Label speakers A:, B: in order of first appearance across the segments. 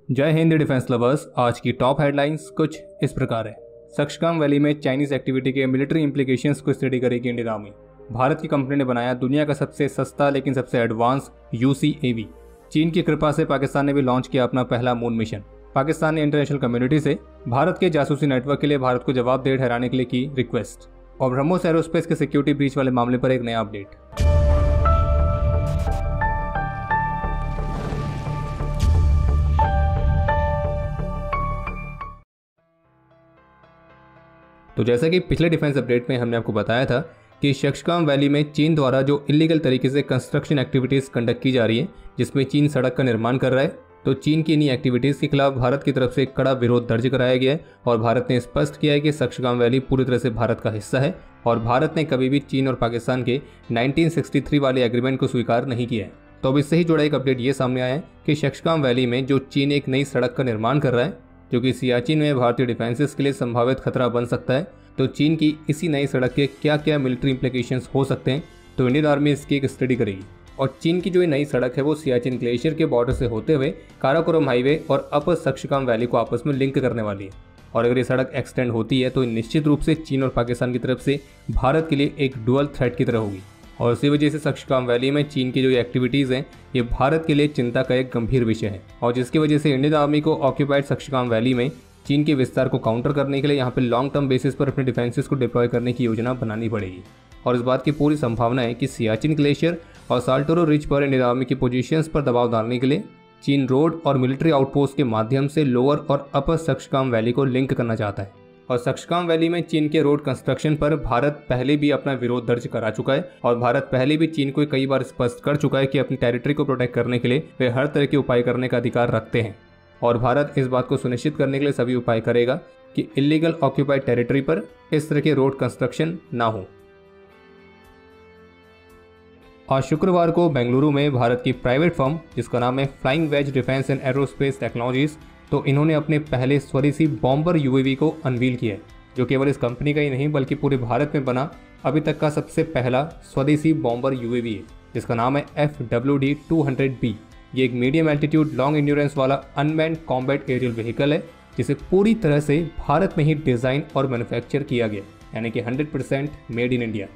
A: जय Hind defence lovers. आज की टॉप हेडलाइंस कुछ इस प्रकार है। सक्सकाम वैली में चाइनीज एक्टिविटी के मिलिट्री इंप्लीकेशंस को स्टडी करेगी इंडियन आर्मी। भारत की कंपनी ने बनाया दुनिया का सबसे सस्ता लेकिन सबसे एडवांस UCAV। चीन की कृपा से पाकिस्तान ने भी लॉन्च किया अपना पहला मून मिशन। पाकिस्तान ने इंटरनेशनल कम्युनिटी से भारत के जासूसी नेटवर्क के लिए भारत को जवाबदेह ठहराने के लिए की रिक्वेस्ट। और ब्रह्मोस एरोस्पेस के सिक्योरिटी ब्रीच वाले मामले पर एक नया अपडेट। तो जैसा कि पिछले डिफेंस अपडेट में हमने आपको बताया था कि सक्सकाम वैली में चीन द्वारा जो इलीगल तरीके से कंस्ट्रक्शन एक्टिविटीज़ कंडक्ट की जा रही है, जिसमें चीन सड़क का निर्माण कर रहा है, तो चीन की इन्हीं एक्टिविटीज़ के खिलाफ भारत की तरफ से कड़ा विरोध दर्ज कराया गया है। और भारत ने स्पष्ट किया है कि सक्सकाम वैली पूरी तरह से भारत का हिस्सा है और भारत ने कभी भी चीन और पाकिस्तान के 1963 वाले एग्रीमेंट को स्वीकार नहीं किया है। तो अब इससे ही जुड़ा एक अपडेट ये सामने आया है कि सक्सकाम वैली में जो चीन एक नई सड़क का निर्माण कर रहा है, जो कि सियाचिन में भारतीय डिफेंसेस के लिए संभावित खतरा बन सकता है, तो चीन की इसी नई सड़क के क्या क्या मिलिट्री इंप्लीकेशंस हो सकते हैं, तो इंडियन आर्मी इसकी एक स्टडी करेगी। और चीन की जो ये नई सड़क है वो सियाचिन ग्लेशियर के बॉर्डर से होते हुए काराकोरम हाईवे और अपर सक्सकाम वैली को आपस में लिंक करने वाली है। और अगर ये सड़क एक्सटेंड होती है तो निश्चित रूप से चीन और पाकिस्तान की तरफ से भारत के लिए एक डुअल थ्रेट की तरह होगी। और इसी वजह से सक्सकाम वैली में चीन की जो एक्टिविटीज़ हैं ये भारत के लिए चिंता का एक गंभीर विषय है। और जिसकी वजह से इंडियन आर्मी को ऑक्यूपाइड सक्सकाम वैली में चीन के विस्तार को काउंटर करने के लिए यहाँ पे लॉन्ग टर्म बेसिस पर अपने डिफेंसेस को डिप्लॉय करने की योजना बनानी पड़ेगी। और इस बात की पूरी संभावना है कि सियाचिन ग्लेशियर और साल्टोरो रिज पर इंडियन आर्मी की पोजीशंस पर दबाव डालने के लिए चीन रोड और मिलिट्री आउटपोस्ट के माध्यम से लोअर और अपर सक्सकाम वैली को लिंक करना चाहता है। और सक्सकाम वैली में चीन के रोड कंस्ट्रक्शन पर भारत पहले भी अपना विरोध दर्ज करा चुका है और भारत पहले भी चीन को कई बार स्पष्ट कर चुका है कि अपनी टेरिटरी को प्रोटेक्ट करने के लिए वे हर तरह के उपाय करने का अधिकार रखते हैं। और भारत इस बात को सुनिश्चित करने के लिए सभी उपाय करेगा कि इलीगल ऑक्यूपाइड टेरिटरी पर इस तरह के रोड कंस्ट्रक्शन ना हो। आज शुक्रवार को बेंगलुरु में भारत की प्राइवेट फर्म जिसका नाम है flying wedge defence and aerospace technologies, तो इन्होंने अपने पहले स्वदेशी बॉम्बर UAV को अनवील किया है, जो केवल इस कंपनी का ही नहीं बल्कि पूरे भारत में बना अभी तक का सबसे पहला स्वदेशी बॉम्बर UAV है, जिसका नाम है FWD-200B। ये एक मीडियम एल्टीट्यूड लॉन्ग इंड्योरेंस वाला अनमैन्ड कॉम्बैट एरियल व्हीकल है, जिसे पूरी तरह से भारत में ही डिज़ाइन और मैन्युफैक्चर किया गया, यानी कि 100% मेड इन इंडिया।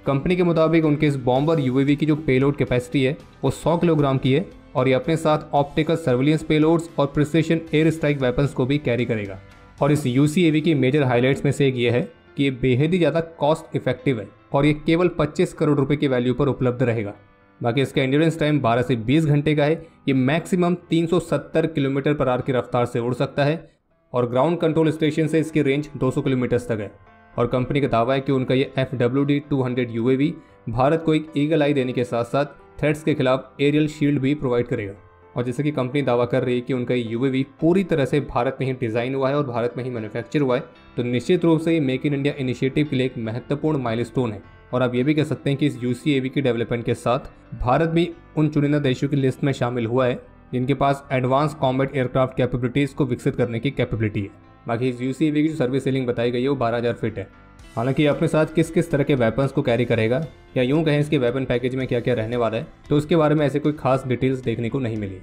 A: कंपनी के मुताबिक उनके इस बॉम्बर UAV की जो पेलोड कैपेसिटी है वो 100 किलोग्राम की है और ये अपने साथ ऑप्टिकल सर्विलियंस पेलोड्स और प्रिसिशन एयर स्ट्राइक वेपन्स को भी कैरी करेगा। और इस UCAV की मेजर हाईलाइट्स में से एक ये है कि ये बेहद ही ज़्यादा कॉस्ट इफेक्टिव है और ये केवल 25 करोड़ रुपए की वैल्यू पर उपलब्ध रहेगा। बाकी इसका एंड्योरेंस टाइम 12 से 20 घंटे का है। ये मैक्सिमम 370 किलोमीटर पर आवर की रफ्तार से उड़ सकता है और ग्राउंड कंट्रोल स्टेशन से इसकी रेंज 200 किलोमीटर तक है। और कंपनी का दावा है कि उनका ये FWD-200 UAV भारत को एक ईगल आई देने के साथ साथ थ्रेट्स के खिलाफ एरियल शील्ड भी प्रोवाइड करेगा। और जैसे कि कंपनी दावा कर रही है कि उनका ये UAV पूरी तरह से भारत में ही डिज़ाइन हुआ है और भारत में ही मैन्युफैक्चर हुआ है, तो निश्चित रूप से ये मेक इन इंडिया इनिशिएटिव के लिए एक महत्वपूर्ण माइलस्टोन है। और आप ये भी कह सकते हैं कि इस UCAV की डेवलपमेंट के साथ भारत भी उन चुनिंदा देशों की लिस्ट में शामिल हुआ है जिनके पास एडवांस कॉम्बैट एयरक्राफ्ट कैपेबिलिटीज़ को विकसित करने की कैपेबिलिटी है। बाकी इस UCAV की जो सर्विस सीलिंग बताई गई है वो 12,000 फीट है। हालांकि अपने साथ किस किस तरह के वेपन्स को कैरी करेगा या यूँ कहें इसके वेपन पैकेज में क्या क्या रहने वाला है, तो उसके बारे में ऐसे कोई खास डिटेल्स देखने को नहीं मिली।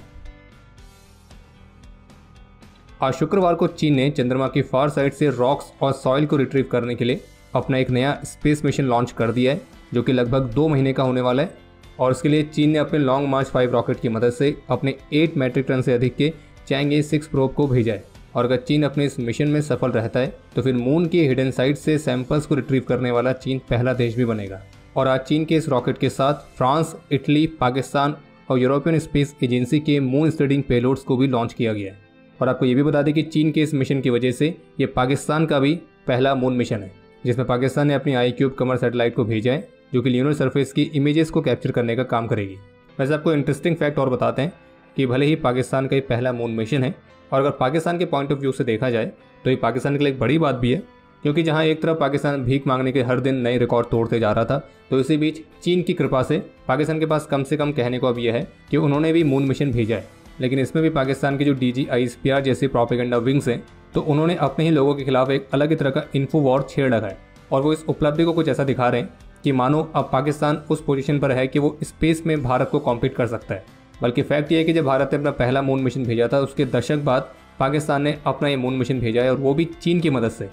A: आज शुक्रवार को चीन ने चंद्रमा की फार साइड से रॉक्स और सॉइल को रिट्रीव करने के लिए अपना एक नया स्पेस मिशन लॉन्च कर दिया है, जो कि लगभग 2 महीने का होने वाला है। और इसके लिए चीन ने अपने लॉन्ग मार्च 5 रॉकेट की मदद से अपने 8 मैट्रिक टन से अधिक के चैंग 6 प्रोब को भेजा है। और अगर चीन अपने इस मिशन में सफल रहता है तो फिर मून की हिडन साइट से सैंपल्स को रिट्रीव करने वाला चीन पहला देश भी बनेगा। और आज चीन के इस रॉकेट के साथ फ्रांस, इटली, पाकिस्तान और यूरोपियन स्पेस एजेंसी के मून स्टडिंग पेलोड्स को भी लॉन्च किया गया है। और आपको ये भी बता दें कि चीन के इस मिशन की वजह से ये पाकिस्तान का भी पहला मून मिशन है, जिसमें पाकिस्तान ने अपनी iCube कमर सैटेलाइट को भेजा है, जो कि ल्यूनर सरफेस की इमेजेस को कैप्चर करने का काम करेगी। वैसे आपको इंटरेस्टिंग फैक्ट और बताते हैं कि भले ही पाकिस्तान का ये पहला मून मिशन है, और अगर पाकिस्तान के पॉइंट ऑफ व्यू से देखा जाए तो ये पाकिस्तान के लिए एक बड़ी बात भी है, क्योंकि जहाँ एक तरफ पाकिस्तान भीख मांगने के हर दिन नए रिकॉर्ड तोड़ते जा रहा था, तो इसी बीच चीन की कृपा से पाकिस्तान के पास कम से कम कहने को अब यह है कि उन्होंने भी मून मिशन भेजा है। लेकिन इसमें भी पाकिस्तान के जो DGISPR जैसे प्रोपेगेंडा विंग्स हैं, तो उन्होंने अपने ही लोगों के खिलाफ एक अलग ही तरह का इन्फो वॉर छेड़ रखा है। और वो इस उपलब्धि को कुछ ऐसा दिखा रहे हैं कि मानो अब पाकिस्तान उस पोजीशन पर है कि वो स्पेस में भारत को कॉम्पीट कर सकता है। बल्कि फैक्ट ये है कि जब भारत ने अपना पहला मून मिशन भेजा था उसके दशक बाद पाकिस्तान ने अपना ये मून मिशन भेजा है, और वो भी चीन की मदद से।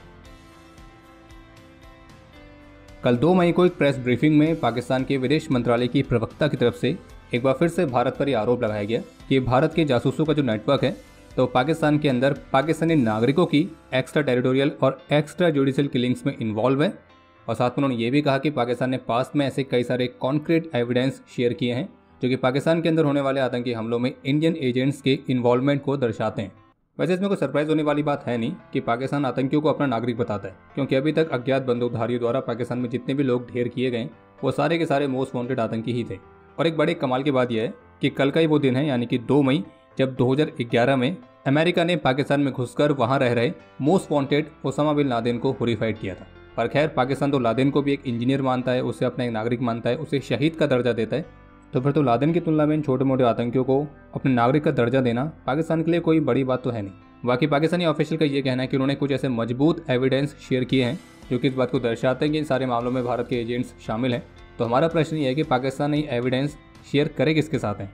A: कल 2 मई को एक प्रेस ब्रीफिंग में पाकिस्तान के विदेश मंत्रालय की प्रवक्ता की तरफ से एक बार फिर से भारत पर यह आरोप लगाया गया कि भारत के जासूसों का जो नेटवर्क है तो पाकिस्तान के अंदर पाकिस्तानी नागरिकों की एक्स्ट्रा टेरिटोरियल और एक्स्ट्रा जुडिशियल किलिंग्स में इन्वॉल्व है। और साथ में उन्होंने ये भी कहा कि पाकिस्तान ने पास्ट में ऐसे कई सारे कॉन्क्रीट एविडेंस शेयर किए हैं जो कि पाकिस्तान के अंदर होने वाले आतंकी हमलों में इंडियन एजेंट्स के इन्वॉल्वमेंट को दर्शाते हैं। वैसे इसमें कोई सरप्राइज होने वाली बात है नहीं कि पाकिस्तान आतंकियों को अपना नागरिक बताता है, क्योंकि अभी तक अज्ञात बंदूकधारियों द्वारा पाकिस्तान में जितने भी लोग ढेर किए गए वो सारे के सारे मोस्ट वांटेड आतंकी ही थे। और एक बड़े कमाल की बात यह है कि कल का ही वो दिन है, यानी कि 2 मई, जब 2011 में अमेरिका ने पाकिस्तान में घुसकर वहां रह रहे most wanted Osama bin Laden को होरीफाइड किया था। पर खैर, पाकिस्तान तो लादेन को भी एक इंजीनियर मानता है, उसे अपना एक नागरिक मानता है, उसे शहीद का दर्जा देता है। तो फिर तो लादेन की तुलना में इन छोटे मोटे आतंकियों को अपने नागरिक का दर्जा देना पाकिस्तान के लिए कोई बड़ी बात तो है नहीं। बाकी पाकिस्तानी ऑफिशियल का ये कहना है कि उन्होंने कुछ ऐसे मजबूत एविडेंस शेयर किए हैं जो कि इस बात को दर्शाते हैं कि इन सारे मामलों में भारत के एजेंट्स शामिल हैं। तो हमारा प्रश्न ये है कि पाकिस्तान ये एविडेंस शेयर करे किसके साथ हैं।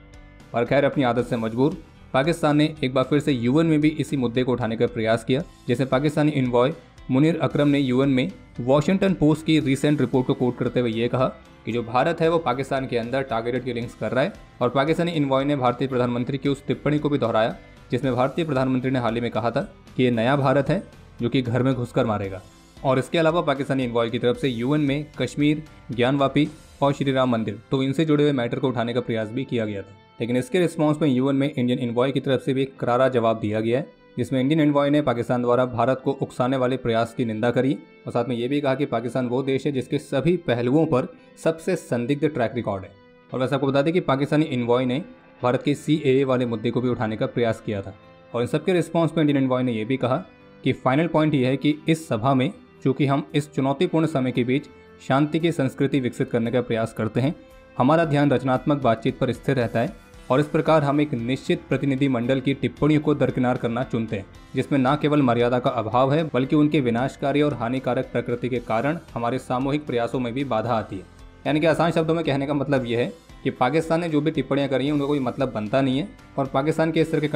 A: और खैर, अपनी आदत से मजबूर पाकिस्तान ने एक बार फिर से यूएन में भी इसी मुद्दे को उठाने का प्रयास किया, जैसे पाकिस्तानी इन्वॉय मुनीर अकरम ने यूएन में वॉशिंगटन पोस्ट की रिसेंट रिपोर्ट को कोट करते हुए ये कहा कि जो भारत है वो पाकिस्तान के अंदर टारगेटेड किलिंग्स कर रहा है। और पाकिस्तानी इन्वॉय ने भारतीय प्रधानमंत्री की उस टिप्पणी को भी दोहराया जिसमें भारतीय प्रधानमंत्री ने हाल ही में कहा था कि ये नया भारत है जो कि घर में घुसकर मारेगा। और इसके अलावा पाकिस्तानी इन्वॉय की तरफ से यूएन में कश्मीर, ज्ञानवापी और श्री राम मंदिर, तो इनसे जुड़े हुए मैटर को उठाने का प्रयास भी किया गया था। लेकिन इसके रिस्पॉन्स में यूएन में इंडियन इन्वॉय की तरफ से भी एक करारा जवाब दिया गया है, जिसमें इंडियन इन्वॉय ने पाकिस्तान द्वारा भारत को उकसाने वाले प्रयास की निंदा करी और साथ में ये भी कहा कि पाकिस्तान वो देश है जिसके सभी पहलुओं पर सबसे संदिग्ध ट्रैक रिकॉर्ड है। और वैसे आपको बता दें कि पाकिस्तानी इन्वॉय ने भारत के CAA वाले मुद्दे को भी उठाने का प्रयास किया था। और इन सबके रिस्पॉन्स में इंडियन इन्वॉय ने यह भी कहा कि फाइनल पॉइंट ये है कि इस सभा में चूंकि हम इस चुनौतीपूर्ण समय के बीच शांति की संस्कृति विकसित करने का प्रयास करते हैं, हमारा ध्यान रचनात्मक बातचीत पर स्थिर रहता है और इस प्रकार हम एक निश्चित प्रतिनिधि मंडल की टिप्पणियों को दरकिनार करना चुनते हैं, जिसमें न केवल मर्यादा का अभाव है बल्कि उनके विनाशकारी और हानिकारक प्रकृति के कारण हमारे सामूहिक प्रयासों में भी बाधा आती है। यानी कि आसान शब्दों में कहने का मतलब यह है कि पाकिस्तान ने जो भी टिप्पणियां करी हैं उनका कोई मतलब बनता नहीं है और पाकिस्तान के इस तरह के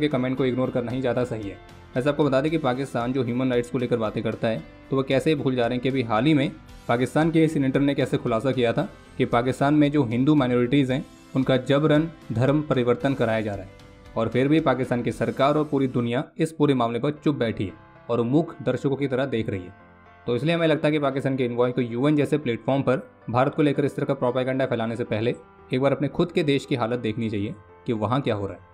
A: कमेंट को इग्नोर करना ही ज़्यादा सही है। वैसे आपको बता दें कि पाकिस्तान जो ह्यूमन राइट्स को लेकर बातें करता है तो वह कैसे भूल जा रहे हैं कि अभी हाल ही में पाकिस्तान के सीनेटर ने कैसे खुलासा किया था कि पाकिस्तान में जो हिंदू माइनॉरिटीज़ हैं उनका जबरन धर्म परिवर्तन कराया जा रहा है। और फिर भी पाकिस्तान की सरकार और पूरी दुनिया इस पूरे मामले पर चुप बैठी है और मूक दर्शकों की तरह देख रही है। तो इसलिए हमें लगता है कि पाकिस्तान के इन्वॉय को यूएन जैसे प्लेटफॉर्म पर भारत को लेकर इस तरह का प्रोपेगेंडा फैलाने से पहले एक बार अपने खुद के देश की हालत देखनी चाहिए कि वहाँ क्या हो रहा है।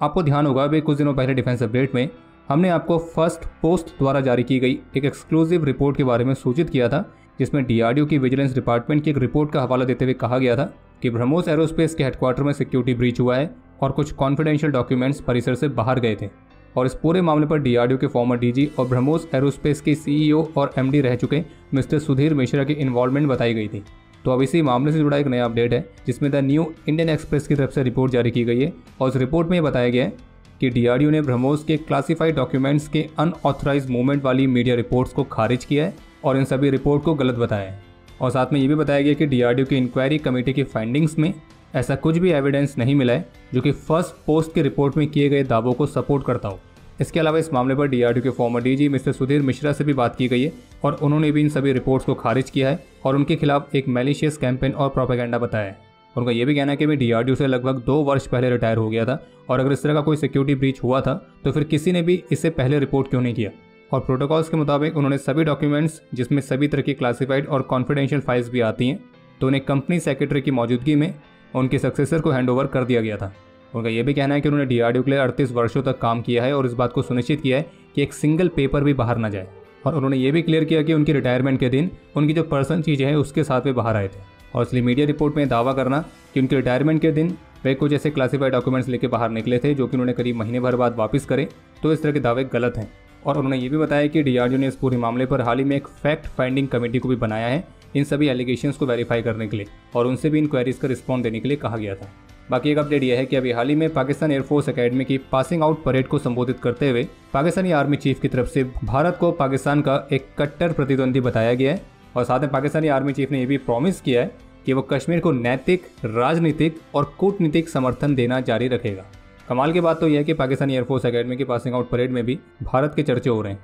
A: आपको ध्यान होगा अभी कुछ दिनों पहले डिफेंस अपडेट में हमने आपको फर्स्ट पोस्ट द्वारा जारी की गई एक एक्सक्लूसिव रिपोर्ट के बारे में सूचित किया था, जिसमें DRDO की विजिलेंस डिपार्टमेंट की एक रिपोर्ट का हवाला देते हुए कहा गया था कि ब्रह्मोस एरोस्पेस के हेडक्वार्टर में सिक्योरिटी ब्रीच हुआ है और कुछ कॉन्फिडेंशियल डॉक्यूमेंट्स परिसर से बाहर गए थे। और इस पूरे मामले पर DRDO के फॉर्मर DG और ब्रह्मोस एरोस्पेस के CEO और MD रह चुके मिस्टर सुधीर मिश्रा की इन्वॉल्वमेंट बताई गई थी। तो अब इसी मामले से जुड़ा एक नया अपडेट है जिसमें द न्यू इंडियन एक्सप्रेस की तरफ से रिपोर्ट जारी की गई है और उस रिपोर्ट में बताया गया है कि DRDO ने ब्रह्मोस के क्लासिफाइड डॉक्यूमेंट्स के अनऑथराइज्ड मूवमेंट वाली मीडिया रिपोर्ट्स को खारिज किया है और इन सभी रिपोर्ट को गलत बताया है। और साथ में ये भी बताया गया कि DRDO की इंक्वायरी कमेटी की फाइंडिंग्स में ऐसा कुछ भी एविडेंस नहीं मिला है जो कि फर्स्ट पोस्ट की रिपोर्ट में किए गए दावों को सपोर्ट करता हो। इसके अलावा इस मामले पर DRDO के farmer DG mister Sudhir Mishra से भी बात की गई है और उन्होंने भी इन सभी रिपोर्ट्स को खारिज किया है और उनके खिलाफ एक मैलिशियस कैंपेन और प्रोपेगेंडा बताया है। उनका यह भी कहना है कि मैं DRDO से लगभग 2 वर्ष पहले रिटायर हो गया था और अगर इस तरह का कोई सिक्योरिटी ब्रीच हुआ था तो फिर किसी ने भी इससे पहले रिपोर्ट क्यों नहीं किया। और प्रोटोकॉल्स के मुताबिक उन्होंने सभी डॉक्यूमेंट्स जिसमें सभी तरह की क्लासिफाइड और कॉन्फिडेंशियल फाइल्स भी आती हैं तो उन्हें कंपनी सेक्रेटरी की मौजूदगी में उनके सक्सेसर को हैंडओवर कर दिया गया था। उनका यह भी कहना है कि उन्होंने DRDO के लिए 38 वर्षों तक काम किया है और इस बात को सुनिश्चित किया है कि एक सिंगल पेपर भी बाहर ना जाए। और उन्होंने ये भी क्लियर किया कि उनकी रिटायरमेंट के दिन उनकी जो पर्सनल चीज़ें हैं उसके साथ वे बाहर आए थे। और इसलिए मीडिया रिपोर्ट में दावा करना कि उनके रिटायरमेंट के दिन वे कुछ ऐसे क्लासिफाइड डॉक्यूमेंट्स लेकर बाहर निकले थे जो कि उन्होंने करीब महीने भर बाद वापस करे, तो इस तरह के दावे गलत हैं। और उन्होंने ये भी बताया कि DRDO ने इस पूरे मामले पर हाल ही में एक फैक्ट फाइंडिंग कमेटी को भी बनाया है इन सभी एलिगेशंस को वेरीफाई करने के लिए और उनसे भी इंक्वायरीज का रिस्पॉन्स देने के लिए कहा गया था। बाकी एक अपडेट यह है कि अभी हाल ही में पाकिस्तान एयरफोर्स एकेडमी की पासिंग आउट परेड को संबोधित करते हुए पाकिस्तानी आर्मी चीफ की तरफ से भारत को पाकिस्तान का एक कट्टर प्रतिद्वंदी बताया गया है और साथ में पाकिस्तानी आर्मी चीफ ने यह भी प्रॉमिस किया है कि वो कश्मीर को नैतिक, राजनीतिक और कूटनीतिक समर्थन देना जारी रखेगा। कमाल की बात तो यह है कि पाकिस्तानी एयरफोर्स एकेडमी की पासिंग आउट परेड में भी भारत के चर्चे हो रहे हैं।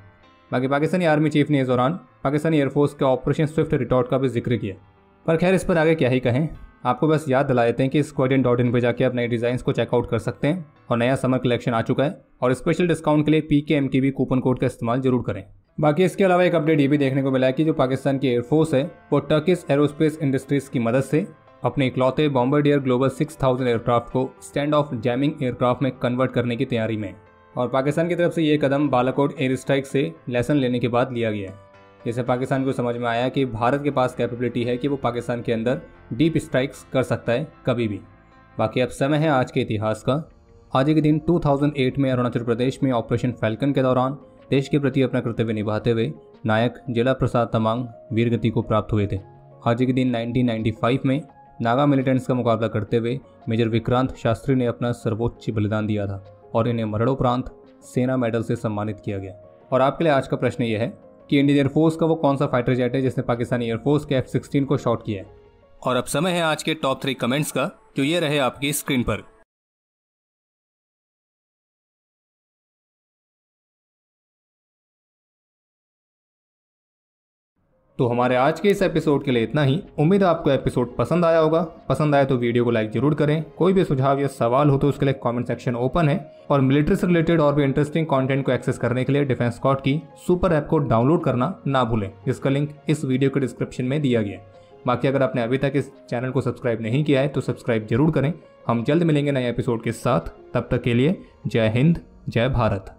A: बाकी पाकिस्तानी आर्मी चीफ ने इस दौरान पाकिस्तानी एयरफोर्स के ऑपरेशन स्विफ्ट रिटॉर्ट का भी जिक्र किया। पर खैर, इस पर आगे क्या ही कहें। आपको बस याद दिला देते हैं कि squadron.in पर जाके आप नए डिज़ाइंस को चेकआउट कर सकते हैं और नया समर कलेक्शन आ चुका है और स्पेशल डिस्काउंट के लिए PKMTV कूपन कोड का इस्तेमाल जरूर करें। बाकी इसके अलावा एक अपडेट ये भी देखने को मिला है कि जो पाकिस्तान की एयरफोर्स है वो टर्किश एरोस्पेस इंडस्ट्रीज की मदद से अपने इकलौते बॉम्बार्डियर ग्लोबल 6000 एयरक्राफ्ट को स्टैंड ऑफ जैमिंग एयरक्राफ्ट में कन्वर्ट करने की तैयारी में है। और पाकिस्तान की तरफ से ये कदम बालाकोट एयर स्ट्राइक से लेसन लेने के बाद लिया गया है, जिससे पाकिस्तान को समझ में आया कि भारत के पास कैपेबिलिटी है कि वो पाकिस्तान के अंदर डीप स्ट्राइक्स कर सकता है कभी भी। बाकी अब समय है आज के इतिहास का। आज के दिन 2008 में अरुणाचल प्रदेश में ऑपरेशन फैल्कन के दौरान देश के प्रति अपना कर्तव्य निभाते हुए नायक जिला प्रसाद तमांग वीरगति को प्राप्त हुए थे। आज के दिन 1995 में नागा मिलिटेंट्स का मुकाबला करते हुए मेजर विक्रांत शास्त्री ने अपना सर्वोच्च बलिदान दिया था और इन्हें मरणोपरांत सेना मेडल से सम्मानित किया गया। और आपके लिए आज का प्रश्न यह है कि इंडियन एयरफोर्स का वो कौन सा फाइटर जेट है जिसने पाकिस्तानी एयरफोर्स के F-16 को शॉट किया है। और अब समय है आज के टॉप 3 कमेंट्स का, जो ये रहे आपकी स्क्रीन पर। तो हमारे आज के इस एपिसोड के लिए इतना ही। उम्मीद है आपको एपिसोड पसंद आया होगा। पसंद आया तो वीडियो को लाइक जरूर करें। कोई भी सुझाव या सवाल हो तो उसके लिए कमेंट सेक्शन ओपन है। और मिलिट्री से रिलेटेड और भी इंटरेस्टिंग कंटेंट को एक्सेस करने के लिए डिफेंस स्क्वाड की सुपर ऐप को डाउनलोड करना ना भूलें, जिसका लिंक इस वीडियो के डिस्क्रिप्शन में दिया गया है। बाकी अगर आपने अभी तक इस चैनल को सब्सक्राइब नहीं किया है तो सब्सक्राइब जरूर करें। हम जल्द मिलेंगे नए एपिसोड के साथ। तब तक के लिए जय हिंद, जय भारत।